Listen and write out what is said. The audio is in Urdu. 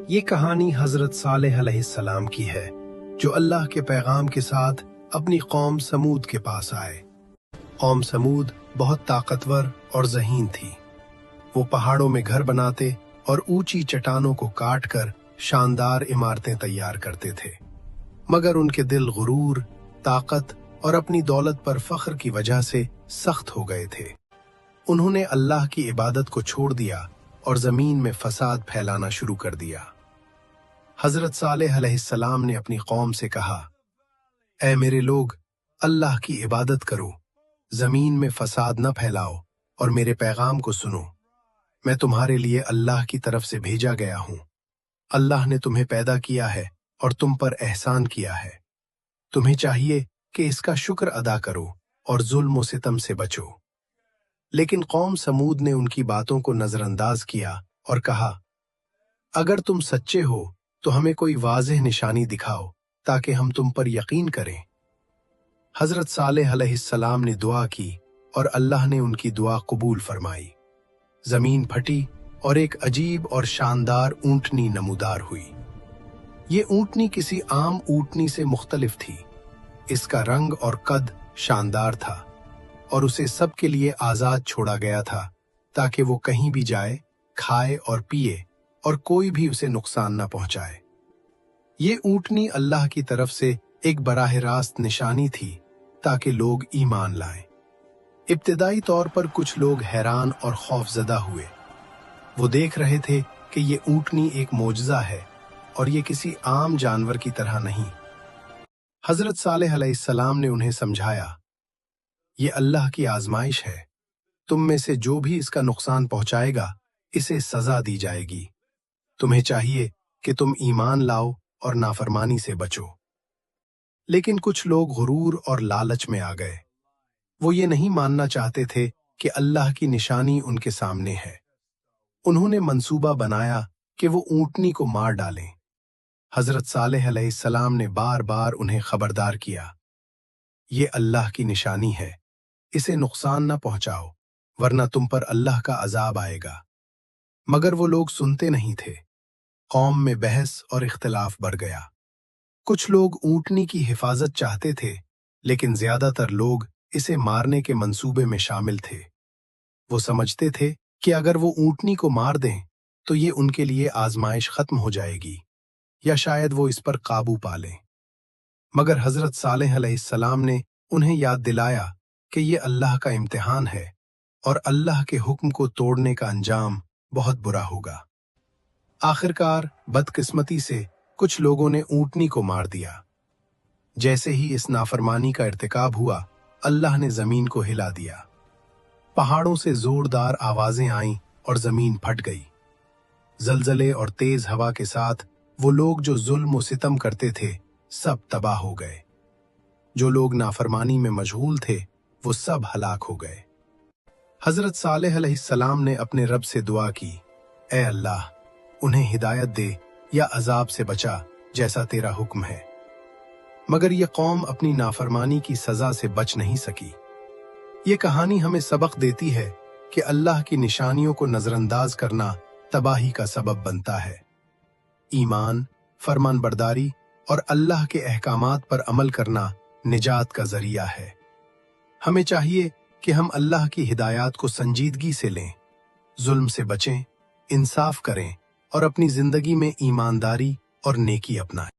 یہ کہانی حضرت صالح علیہ السلام کی ہے جو اللہ کے پیغام کے ساتھ اپنی قوم سمود کے پاس آئے۔ قوم سمود بہت طاقتور اور ذہین تھی۔ وہ پہاڑوں میں گھر بناتے اور اونچی چٹانوں کو کاٹ کر شاندار عمارتیں تیار کرتے تھے، مگر ان کے دل غرور، طاقت اور اپنی دولت پر فخر کی وجہ سے سخت ہو گئے تھے۔ انہوں نے اللہ کی عبادت کو چھوڑ دیا اور زمین میں فساد پھیلانا شروع کر دیا۔ حضرت صالح علیہ السلام نے اپنی قوم سے کہا، اے میرے لوگ، اللہ کی عبادت کرو، زمین میں فساد نہ پھیلاؤ اور میرے پیغام کو سنو۔ میں تمہارے لیے اللہ کی طرف سے بھیجا گیا ہوں۔ اللہ نے تمہیں پیدا کیا ہے اور تم پر احسان کیا ہے۔ تمہیں چاہیے کہ اس کا شکر ادا کرو اور ظلم و ستم سے بچو۔ لیکن قوم سمود نے ان کی باتوں کو نظر انداز کیا اور کہا، اگر تم سچے ہو تو ہمیں کوئی واضح نشانی دکھاؤ تاکہ ہم تم پر یقین کریں۔ حضرت صالح علیہ السلام نے دعا کی اور اللہ نے ان کی دعا قبول فرمائی۔ زمین پھٹی اور ایک عجیب اور شاندار اونٹنی نمودار ہوئی۔ یہ اونٹنی کسی عام اونٹنی سے مختلف تھی۔ اس کا رنگ اور قد شاندار تھا اور اسے سب کے لیے آزاد چھوڑا گیا تھا تاکہ وہ کہیں بھی جائے، کھائے اور پیے اور کوئی بھی اسے نقصان نہ پہنچائے۔ یہ اونٹنی اللہ کی طرف سے ایک براہ راست نشانی تھی تاکہ لوگ ایمان لائیں۔ ابتدائی طور پر کچھ لوگ حیران اور خوف زدہ ہوئے۔ وہ دیکھ رہے تھے کہ یہ اونٹنی ایک معجزہ ہے اور یہ کسی عام جانور کی طرح نہیں۔ حضرت صالح علیہ السلام نے انہیں سمجھایا، یہ اللہ کی آزمائش ہے، تم میں سے جو بھی اس کا نقصان پہنچائے گا اسے سزا دی جائے گی۔ تمہیں چاہیے کہ تم ایمان لاؤ اور نافرمانی سے بچو۔ لیکن کچھ لوگ غرور اور لالچ میں آ گئے۔ وہ یہ نہیں ماننا چاہتے تھے کہ اللہ کی نشانی ان کے سامنے ہے۔ انہوں نے منصوبہ بنایا کہ وہ اونٹنی کو مار ڈالیں۔ حضرت صالح علیہ السلام نے بار بار انہیں خبردار کیا، یہ اللہ کی نشانی ہے، اسے نقصان نہ پہنچاؤ ورنہ تم پر اللہ کا عذاب آئے گا۔ مگر وہ لوگ سنتے نہیں تھے۔ قوم میں بحث اور اختلاف بڑھ گیا۔ کچھ لوگ اونٹنی کی حفاظت چاہتے تھے، لیکن زیادہ تر لوگ اسے مارنے کے منصوبے میں شامل تھے۔ وہ سمجھتے تھے کہ اگر وہ اونٹنی کو مار دیں تو یہ ان کے لیے آزمائش ختم ہو جائے گی یا شاید وہ اس پر قابو پا لیں۔ مگر حضرت صالح علیہ السلام نے انہیں یاد دلایا کہ یہ اللہ کا امتحان ہے اور اللہ کے حکم کو توڑنے کا انجام بہت برا ہوگا۔ آخرکار بدقسمتی سے کچھ لوگوں نے اونٹنی کو مار دیا۔ جیسے ہی اس نافرمانی کا ارتکاب ہوا، اللہ نے زمین کو ہلا دیا۔ پہاڑوں سے زوردار آوازیں آئیں اور زمین پھٹ گئی۔ زلزلے اور تیز ہوا کے ساتھ وہ لوگ جو ظلم و ستم کرتے تھے سب تباہ ہو گئے۔ جو لوگ نافرمانی میں مشغول تھے وہ سب ہلاک ہو گئے۔ حضرت صالح علیہ السلام نے اپنے رب سے دعا کی، اے اللہ، انہیں ہدایت دے یا عذاب سے بچا جیسا تیرا حکم ہے۔ مگر یہ قوم اپنی نافرمانی کی سزا سے بچ نہیں سکی۔ یہ کہانی ہمیں سبق دیتی ہے کہ اللہ کی نشانیوں کو نظر انداز کرنا تباہی کا سبب بنتا ہے۔ ایمان، فرمان برداری اور اللہ کے احکامات پر عمل کرنا نجات کا ذریعہ ہے۔ ہمیں چاہیے کہ ہم اللہ کی ہدایات کو سنجیدگی سے لیں، ظلم سے بچیں، انصاف کریں اور اپنی زندگی میں ایمانداری اور نیکی اپنائیں۔